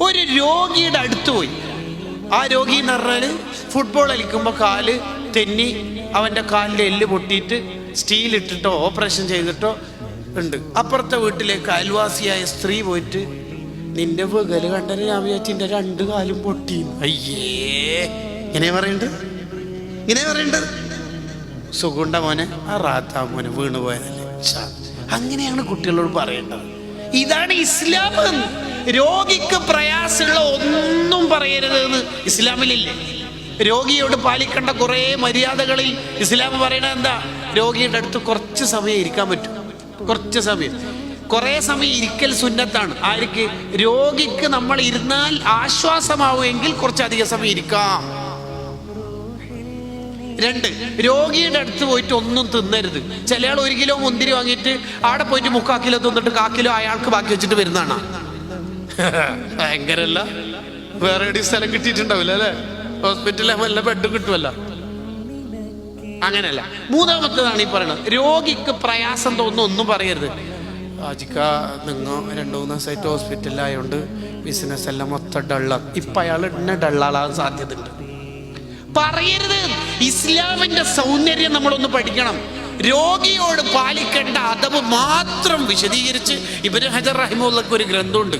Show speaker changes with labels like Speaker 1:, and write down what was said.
Speaker 1: ഒരു രോഗിയുടെ അടുത്ത് പോയി. ആ രോഗി എന്ന് പറഞ്ഞാൽ ഫുട്ബോൾ കളിക്കുമ്പോൾ കാല് തെന്നി അവൻ്റെ കാലിൻ്റെ എല്ല് പൊട്ടിയിട്ട് സ്റ്റീലിട്ടിട്ടോ ഓപ്പറേഷൻ ചെയ്തിട്ടോ ഉണ്ട്. അപ്പുറത്തെ വീട്ടിലേക്ക് അയൽവാസിയായ സ്ത്രീ പോയിട്ട്, നിന്റെ വികല് കണ്ടത് ഞാൻ വിചാരിച്ചിൻ്റെ 2 കാലും പൊട്ടി. അയ്യേ, ഇങ്ങനെ പറയേണ്ടത് സുഗുണ്ട മോനെ, ആ റാത്താ മോനെ വീണു പോയതല്ലേ. അങ്ങനെയാണ് കുട്ടികളോട് പറയേണ്ടത്. ഇതാണ് ഇസ്ലാം. രോഗിക്ക് പ്രയാസമുള്ള ഒന്നും പറയരുത് എന്ന് ഇസ്ലാമിലില്ലേ? രോഗിയോട് പാലിക്കേണ്ട കുറേ മര്യാദകളിൽ ഇസ്ലാം പറയണത് എന്താ? രോഗിയുടെ അടുത്ത് കുറച്ച് സമയം ഇരിക്കാൻ പറ്റും. കുറേ സമയം ഇരിക്കൽ സുന്നത്താണ്. ആർക്ക്? രോഗിക്ക് നമ്മൾ ഇരുന്നാൽ ആശ്വാസമാവുമെങ്കിൽ കുറച്ചധികം സമയം ഇരിക്കാം. 2, രോഗിയുടെ അടുത്ത് പോയിട്ട് ഒന്നും തിന്നരുത്. ചില ആൾ 1 കിലോ മുന്തിരി വാങ്ങിയിട്ട് അവിടെ പോയിട്ട് 3/4 കിലോ തിന്നിട്ട് 1/4 കിലോ അയാൾക്ക് ബാക്കി വെച്ചിട്ട് വരുന്നതാണ്. ഭയങ്കരല്ല? വേറെ എവിടെ സ്ഥലം കിട്ടിയിട്ടുണ്ടാവില്ല അല്ലെ? ഹോസ്പിറ്റലിൽ വല്ല ബെഡ് കിട്ടുമല്ല. അങ്ങനെയല്ല. 3ാമത്തേതാണ് ഈ പറയുന്നത്, രോഗിക്ക് പ്രയാസം തോന്നുന്നു ഒന്നും പറയരുത്. ആജിക്ക നിങ്ങൾ 2-3 ദിവസമായിട്ട് ഹോസ്പിറ്റലിലായോണ്ട് ബിസിനസ് എല്ലാം മൊത്തം ഡള്ളാണ്. ഇപ്പം അയാൾ എന്നെ ഡള്ളാളാൻ സാധ്യതയുണ്ട്. പറയരുത്. ഇസ്ലാമിന്റെ സൗന്ദര്യം നമ്മളൊന്ന് പഠിക്കണം. രോഗിയോട് പാലിക്കേണ്ട അദബ് മാത്രം വിശദീകരിച്ച് ഇബ്നു ഹജർ റഹിമഹുള്ളാഹ് ഒരു ഗ്രന്ഥമുണ്ട്.